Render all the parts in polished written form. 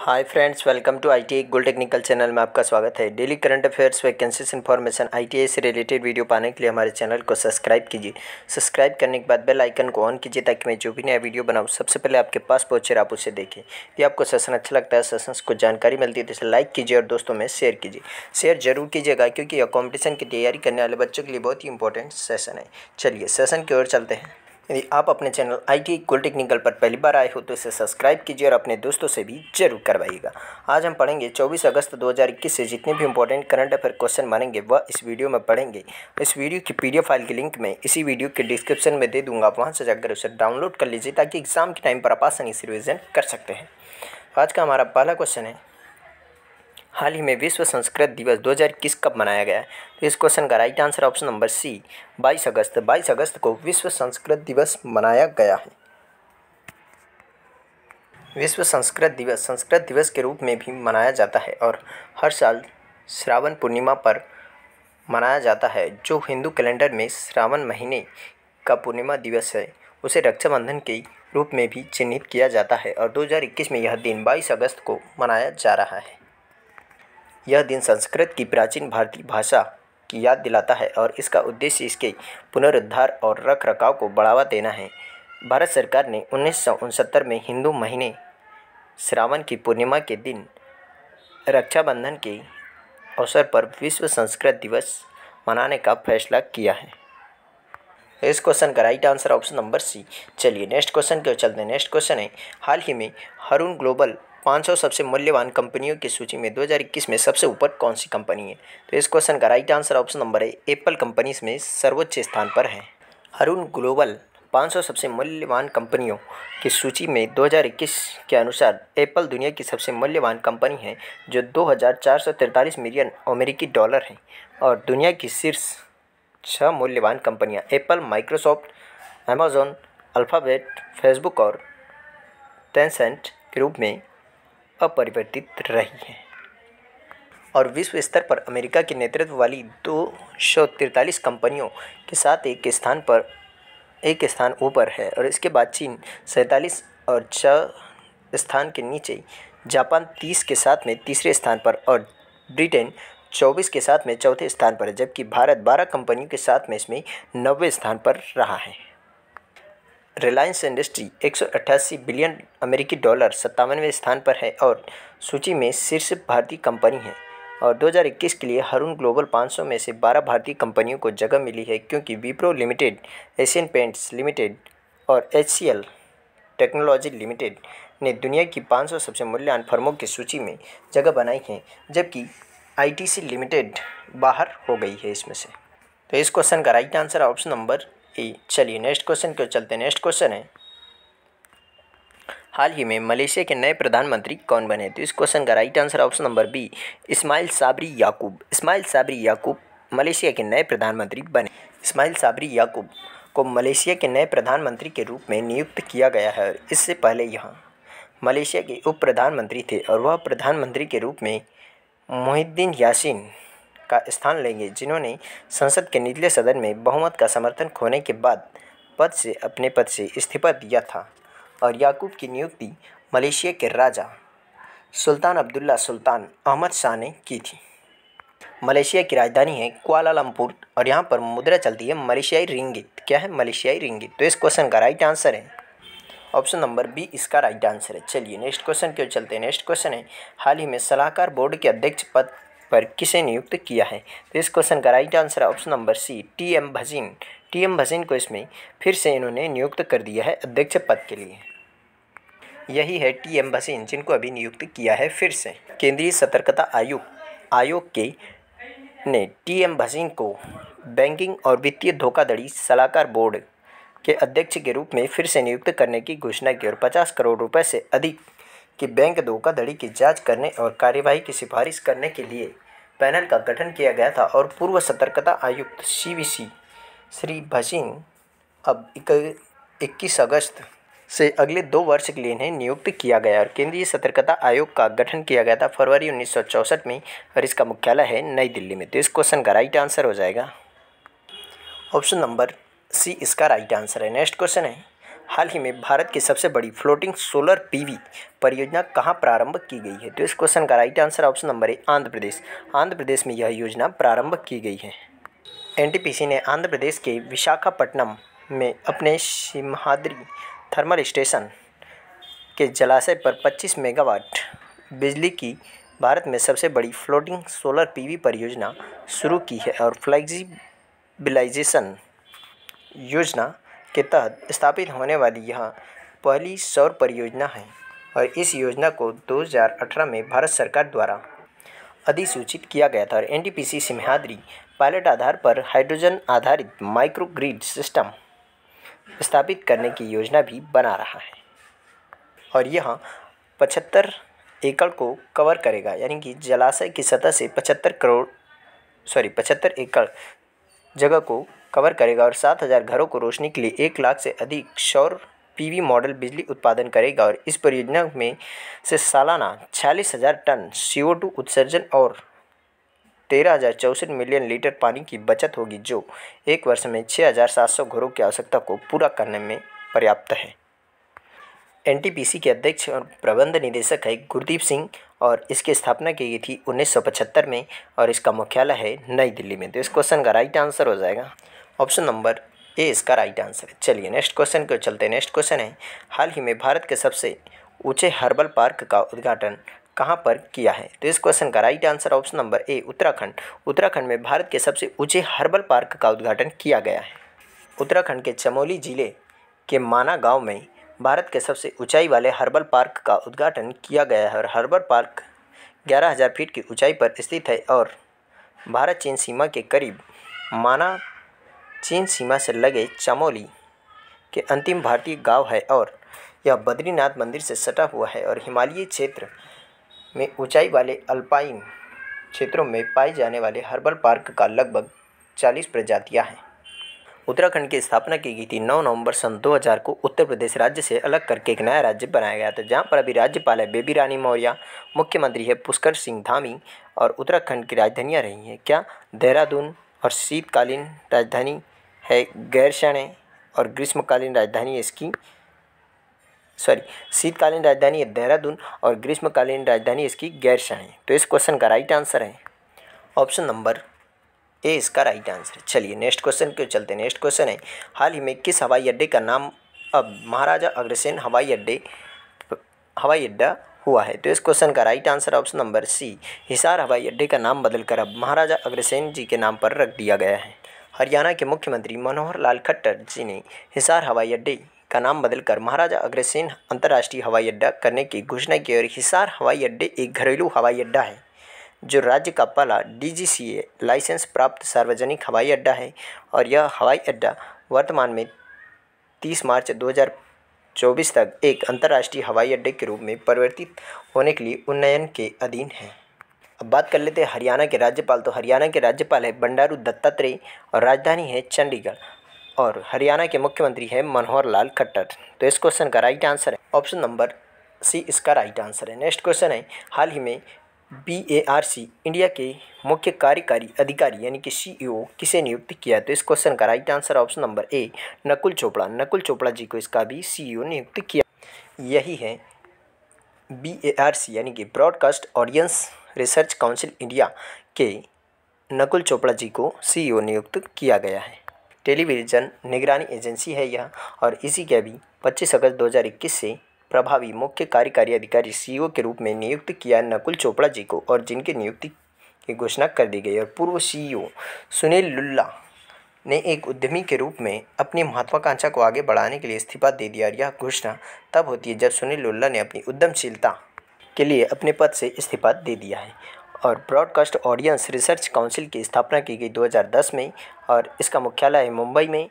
Hi friends, welcome to ITI gold technical channel में आपका स्वागत है। Daily current affairs vacancies information ITI से रिलेटेड वीडियो पाने के लिए हमारे चैनल को सब्सक्राइब कीजिए। सब्सक्राइब करने के बाद बेल आइकन को ऑन कीजिए ताकि मैं जो भी नया वीडियो बनाऊँ सबसे पहले आपके पास पहुँचे और आप उसे देखें। यदि आपको सेशन अच्छा लगता है, सेशंस को जानकारी मिलती है तो इसे लाइक कीजिए और दोस्तों में शेयर कीजिए। शेयर जरूर कीजिएगा क्योंकि यह कॉम्पिटिशन की तैयारी करने वाले बच्चों के लिए बहुत ही इंपॉर्टेंट सेशन है। चलिए सेशन की ओर चलते हैं। यदि आप अपने चैनल आईटीआई गोल्ड टेक्निकल पर पहली बार आए हो तो इसे सब्सक्राइब कीजिए और अपने दोस्तों से भी जरूर करवाइएगा। आज हम पढ़ेंगे 24 अगस्त 2021 से जितने भी इंपॉर्टेंट करंट अफेयर क्वेश्चन बनेंगे वह इस वीडियो में पढ़ेंगे। इस वीडियो की पीडीएफ फाइल की लिंक मैं इसी वीडियो के डिस्क्रिप्शन में दे दूंगा, आप वहाँ से जाकर उसे डाउनलोड कर लीजिए ताकि एग्जाम के टाइम पर आप आसानी से रिविजन कर सकते हैं। आज का हमारा पहला क्वेश्चन है, हाल ही में विश्व संस्कृत दिवस 2021 कब मनाया गया है? तो इस क्वेश्चन का right answer option number C 22 अगस्त। 22 अगस्त को विश्व संस्कृत दिवस मनाया गया है। विश्व संस्कृत दिवस के रूप में भी मनाया जाता है और हर साल श्रावण पूर्णिमा पर मनाया जाता है। जो हिंदू कैलेंडर में श्रावण महीने का पूर्णिमा दिवस है उसे रक्षाबंधन के रूप में भी चिन्हित किया जाता है और 2021 में यह दिन 22 अगस्त को मनाया जा रहा है। यह दिन संस्कृत की प्राचीन भारतीय भाषा की याद दिलाता है और इसका उद्देश्य इसके पुनरुद्धार और रखरखाव को बढ़ावा देना है। भारत सरकार ने 1969 में हिंदू महीने श्रावण की पूर्णिमा के दिन रक्षाबंधन के अवसर पर विश्व संस्कृत दिवस मनाने का फैसला किया है। इस क्वेश्चन का right answer option number C. चलिए नेक्स्ट क्वेश्चन की ओर चलते हैं। नेक्स्ट क्वेश्चन है, हाल ही में हरून ग्लोबल 500 सबसे मूल्यवान कंपनियों की सूची में 2021 में सबसे ऊपर कौन सी कंपनी है? तो इस क्वेश्चन का राइट आंसर ऑप्शन नंबर ए एप्पल कंपनी इसमें सर्वोच्च स्थान पर है। हरून ग्लोबल 500 सबसे मूल्यवान कंपनियों की सूची में 2021 के अनुसार एप्पल दुनिया की सबसे मूल्यवान कंपनी है जो 2443 मिलियन अमेरिकी डॉलर है और दुनिया की शीर्ष 6 मूल्यवान कंपनियां Apple, Microsoft, Amazon, alphabet, Facebook और टेंसेंट के रूप में अपरिवर्तित रही है। और विश्व स्तर पर अमेरिका के नेतृत्व वाली 243 कंपनियों के साथ एक स्थान ऊपर है और इसके बाद चीन 47 और 6 स्थान के नीचे, जापान 30 के साथ में तीसरे स्थान पर और ब्रिटेन 24 के साथ में चौथे स्थान पर है, जबकि भारत 12 कंपनियों के साथ में इसमें 90वें स्थान पर रहा है। रिलायंस इंडस्ट्री 188 बिलियन अमेरिकी डॉलर 57वें स्थान पर है और सूची में शीर्ष भारतीय कंपनी है। और 2021 के लिए हरून ग्लोबल 500 में से 12 भारतीय कंपनियों को जगह मिली है क्योंकि Wipro limited, Asian paints limited और HCL टेक्नोलॉजी लिमिटेड ने दुनिया की 500 सबसे मूल्यवान फर्मों की सूची में जगह बनाई है, जबकि ITC लिमिटेड बाहर हो गई है इसमें से। तो इस क्वेश्चन का राइट आंसर ऑप्शन नंबर ए। चलिए नेक्स्ट क्वेश्चन की ओर चलते हैं। नेक्स्ट क्वेश्चन है, हाल ही में मलेशिया के नए प्रधानमंत्री कौन बने? तो इस क्वेश्चन का right answer option number B Ismail Sabri Yaakob. Ismail Sabri Yaakob Malaysia के नए प्रधानमंत्री बने। इस्माइल साबरी याकूब को मलेशिया के नए प्रधानमंत्री के रूप में नियुक्त किया गया है। इससे पहले यहाँ मलेशिया के उप प्रधानमंत्री थे और वह प्रधानमंत्री के रूप में मुहिद्दीन यासीन का स्थान लेंगे, जिन्होंने संसद के निचले सदन में बहुमत का समर्थन खोने के बाद अपने पद से इस्तीफा दिया था। और याकूब की नियुक्ति मलेशिया के राजा सुल्तान अब्दुल्ला सुल्तान अहमद शाह ने की थी। मलेशिया की राजधानी है कुआलालंपुर और यहाँ पर मुद्रा चलती है मलेशियाई रिंगिट। क्या है? मलेशियाई रिंगिट। तो इस क्वेश्चन का राइट आंसर है ऑप्शन नंबर बी, इसका राइट आंसर है। चलिए नेक्स्ट क्वेश्चन की ओर चलते हैं। नेक्स्ट क्वेश्चन है, हाल ही में सलाहकार बोर्ड के अध्यक्ष पद पर किसे नियुक्त किया है? तो इस क्वेश्चन का राइट आंसर है option number C TM Bhasin. TM Bhasin को इसमें फिर से इन्होंने नियुक्त कर दिया है अध्यक्ष पद के लिए। यही है TM भसीन जिनको अभी नियुक्त किया है फिर से। केंद्रीय सतर्कता आयोग के ने TM भसीन को बैंकिंग और वित्तीय धोखाधड़ी सलाहकार बोर्ड के अध्यक्ष के रूप में फिर से नियुक्त करने की घोषणा की और 50 करोड़ रुपए से अधिक की बैंक धोखाधड़ी की जांच करने और कार्यवाही की सिफारिश करने के लिए पैनल का गठन किया गया था। और पूर्व सतर्कता आयुक्त CVC श्री भसीन अब 21 अगस्त से अगले 2 वर्ष के लिए इन्हें नियुक्त किया गया और केंद्रीय सतर्कता आयोग का गठन किया गया था फरवरी 1964 में और इसका मुख्यालय है नई दिल्ली में। तो इस क्वेश्चन का राइट आंसर हो जाएगा ऑप्शन नंबर सी, इसका राइट आंसर है। नेक्स्ट क्वेश्चन है, हाल ही में भारत की सबसे बड़ी फ्लोटिंग सोलर पीवी परियोजना कहाँ प्रारंभ की गई है? तो इस क्वेश्चन का right answer option number A Andhra Pradesh. Andhra Pradesh में यह योजना प्रारंभ की गई है। एनटीपीसी ने आंध्र प्रदेश के विशाखापट्टनम में अपने सिमहाद्री थर्मल स्टेशन के जलाशय पर 25 मेगावाट बिजली की भारत में सबसे बड़ी फ्लोटिंग सोलर पीवी परियोजना शुरू की है और फ्लेक्सिबिलाइजेशन योजना के तहत स्थापित होने वाली यह पहली सौर परियोजना है और इस योजना को 2018 में भारत सरकार द्वारा अधिसूचित किया गया था। और एनटीपीसी सिमहाद्री पायलट आधार पर हाइड्रोजन आधारित माइक्रोग्रिड सिस्टम स्थापित करने की योजना भी बना रहा है और यह 75 एकड़ को कवर करेगा, यानी कि जलाशय की सतह से 75 एकड़ जगह को कवर करेगा और 7,000 घरों को रोशनी के लिए 1 लाख से अधिक सौर पीवी मॉडल बिजली उत्पादन करेगा। और इस परियोजना में से सालाना 46,000 टन CO2 उत्सर्जन और 13,064 मिलियन लीटर पानी की बचत होगी, जो एक वर्ष में 6,700 घरों की आवश्यकता को पूरा करने में पर्याप्त है। एनटीपीसी के अध्यक्ष और प्रबंध निदेशक है गुरदीप सिंह और इसकी स्थापना की गई थी 1975 में और इसका मुख्यालय है नई दिल्ली में। तो इस क्वेश्चन का राइट आंसर हो जाएगा ऑप्शन नंबर ए इसका राइट आंसर है। चलिए नेक्स्ट क्वेश्चन को चलते हैं। नेक्स्ट क्वेश्चन है, हाल ही में भारत के सबसे ऊंचे हर्बल पार्क का उद्घाटन कहाँ पर किया है? तो इस क्वेश्चन का राइट आंसर ऑप्शन नंबर ए उत्तराखंड। उत्तराखंड में भारत के सबसे ऊंचे हर्बल पार्क का उद्घाटन किया गया है। उत्तराखंड के चमोली जिले के माना गाँव में भारत के सबसे ऊंचाई वाले हर्बल पार्क का उद्घाटन किया गया है और हर्बल पार्क 11,000 फीट की ऊंचाई पर स्थित है और भारत चीन सीमा के करीब माना चीन सीमा से लगे चमोली के अंतिम भारतीय गांव है और यह बद्रीनाथ मंदिर से सटा हुआ है और हिमालयी क्षेत्र में ऊंचाई वाले अल्पाइन क्षेत्रों में पाए जाने वाले हर्बल पार्क का लगभग 40 प्रजातियां हैं। उत्तराखंड की स्थापना की गई थी 9 नवंबर सन 2000 को उत्तर प्रदेश राज्य से अलग करके एक नया राज्य बनाया गया था, जहां पर अभी राज्यपाल है बेबी रानी मौर्य, मुख्यमंत्री है पुष्कर सिंह धामी और उत्तराखंड की राजधानियां रही हैं क्या? देहरादून और शीतकालीन राजधानी है गैरसैंण और ग्रीष्मकालीन राजधानी इसकी शीतकालीन राजधानी है देहरादून और ग्रीष्मकालीन राजधानी इसकी गैरसैंण। तो इस क्वेश्चन का राइट आंसर है ऑप्शन नंबर ए इसका राइट आंसर। चलिए नेक्स्ट क्वेश्चन क्यों चलते हैं। नेक्स्ट क्वेश्चन है, हाल ही में किस हवाई अड्डे का नाम अब महाराजा अग्रसेन हवाई अड्डा हुआ है? तो इस क्वेश्चन का right answer option number C Hisar हवाई अड्डे का नाम बदलकर अब महाराजा अग्रसेन जी के नाम पर रख दिया गया है। हरियाणा के मुख्यमंत्री मनोहर लाल खट्टर जी ने हिसार हवाई अड्डे का नाम बदलकर महाराजा अग्रसेन अंतर्राष्ट्रीय हवाई अड्डा करने की घोषणा की और हिसार हवाई अड्डे एक घरेलू हवाई अड्डा है जो राज्य का पहला DGCA लाइसेंस प्राप्त सार्वजनिक हवाई अड्डा है और यह हवाई अड्डा वर्तमान में 30 मार्च 2024 तक एक अंतर्राष्ट्रीय हवाई अड्डे के रूप में परिवर्तित होने के लिए उन्नयन के अधीन है। अब बात कर लेते हैं हरियाणा के राज्यपाल। तो हरियाणा के राज्यपाल है बंडारू दत्तात्रेय और राजधानी है चंडीगढ़ और हरियाणा के मुख्यमंत्री है मनोहर लाल खट्टर। तो इस क्वेश्चन का राइट आंसर है ऑप्शन नंबर सी इसका राइट आंसर है। नेक्स्ट क्वेश्चन है, हाल ही में BARC इंडिया के मुख्य कार्यकारी अधिकारी यानी कि CEO किसे नियुक्त किया? तो इस क्वेश्चन का right answer option number A Nakul Chopra. Nakul Chopra ji को इसका भी CEO नियुक्त किया। यही है BARC यानी कि broadcast audience research council India के नकुल चोपड़ा जी को CEO नियुक्त किया गया है। टेलीविज़न निगरानी एजेंसी है यह और इसी के अभी 25 अगस्त 2021 से प्रभावी मुख्य कार्यकारी अधिकारी CEO के रूप में नियुक्त किया नकुल चोपड़ा जी को और जिनकी नियुक्ति की घोषणा कर दी गई। और पूर्व CEO सुनील लुल्ला ने एक उद्यमी के रूप में अपनी महत्वाकांक्षा को आगे बढ़ाने के लिए इस्तीफा दे दिया और यह घोषणा तब होती है जब सुनील लुल्ला ने अपनी उद्यमशीलता के लिए अपने पद से इस्तीफा दे दिया है। और ब्रॉडकास्ट ऑडियंस रिसर्च काउंसिल की स्थापना की गई 2010 में और इसका मुख्यालय है मुंबई में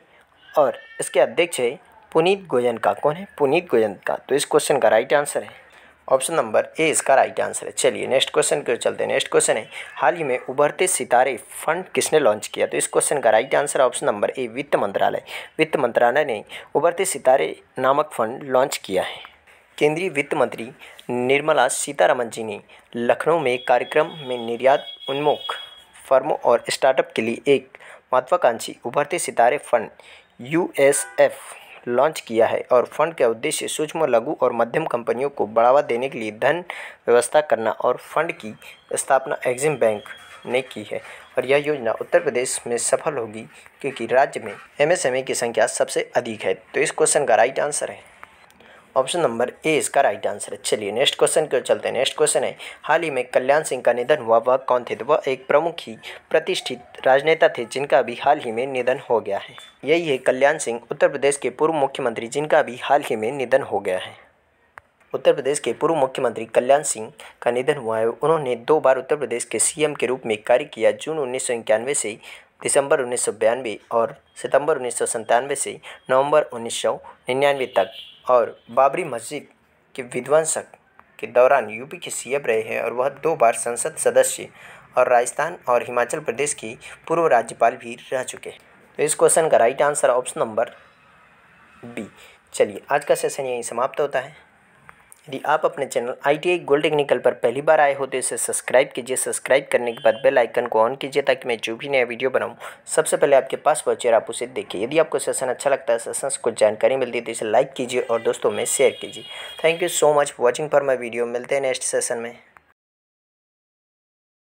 और इसके अध्यक्ष है पुनीत गोयनका। कौन है? पुनीत गोयनका। तो इस क्वेश्चन का राइट आंसर है ऑप्शन नंबर ए इसका राइट आंसर है। चलिए नेक्स्ट क्वेश्चन के चलते हैं। नेक्स्ट क्वेश्चन है, हाल ही में उभरते सितारे फंड किसने लॉन्च किया? तो इस क्वेश्चन का राइट आंसर ऑप्शन नंबर ए वित्त मंत्रालय। वित्त मंत्रालय ने उभरते सितारे नामक फंड लॉन्च किया है। केंद्रीय वित्त मंत्री निर्मला सीतारमन जी ने लखनऊ में एक कार्यक्रम में निर्यात उन्मुख फर्मों और स्टार्टअप के लिए एक महत्वाकांक्षी उभरते सितारे फंड USF लॉन्च किया है और फंड का उद्देश्य सूक्ष्म, लघु और मध्यम कंपनियों को बढ़ावा देने के लिए धन व्यवस्था करना और फंड की स्थापना एग्जिम बैंक ने की है। और यह योजना उत्तर प्रदेश में सफल होगी क्योंकि राज्य में एमएसएमई की संख्या सबसे अधिक है। तो इस क्वेश्चन का राइट आंसर है ऑप्शन नंबर ए इसका राइट आंसर है। चलिए नेक्स्ट क्वेश्चन की ओर चलते हैं। नेक्स्ट क्वेश्चन है, हाल ही में कल्याण सिंह का निधन हुआ, वह कौन थे? तो वह एक प्रमुख ही प्रतिष्ठित राजनेता थे जिनका अभी हाल ही में निधन हो गया है। यही है कल्याण सिंह, उत्तर प्रदेश के पूर्व मुख्यमंत्री जिनका अभी हाल ही में निधन हो गया है। उत्तर प्रदेश के पूर्व मुख्यमंत्री कल्याण सिंह का निधन हुआ है। उन्होंने 2 बार उत्तर प्रदेश के सीएम के रूप में कार्य किया। जून 1991 से दिसंबर 1992 और सितंबर 1997 से नवंबर 1999 तक, और बाबरी मस्जिद के विध्वंसक के दौरान यूपी के सीएम रहे हैं। और वह 2 बार संसद सदस्य और राजस्थान और हिमाचल प्रदेश की पूर्व राज्यपाल भी रह चुके हैं। तो इस क्वेश्चन का right answer option number B. चलिए आज का सेशन यहीं समाप्त होता है। यदि आप अपने चैनल ITI गोल्ड टेक्निकल पर पहली बार आए हो तो इसे सब्सक्राइब कीजिए। सब्सक्राइब करने के बाद बेल आइकन को ऑन कीजिए ताकि मैं जो भी नया वीडियो बनाऊं सबसे पहले आपके पास पहुंचे और आप उसे देखिए। यदि आपको सेशन अच्छा लगता है, सेशन से कुछ जानकारी मिलती है तो इसे लाइक कीजिए और दोस्तों में शेयर कीजिए। Thank you so much for watching for my video. मिलते हैं नेक्स्ट सेशन में।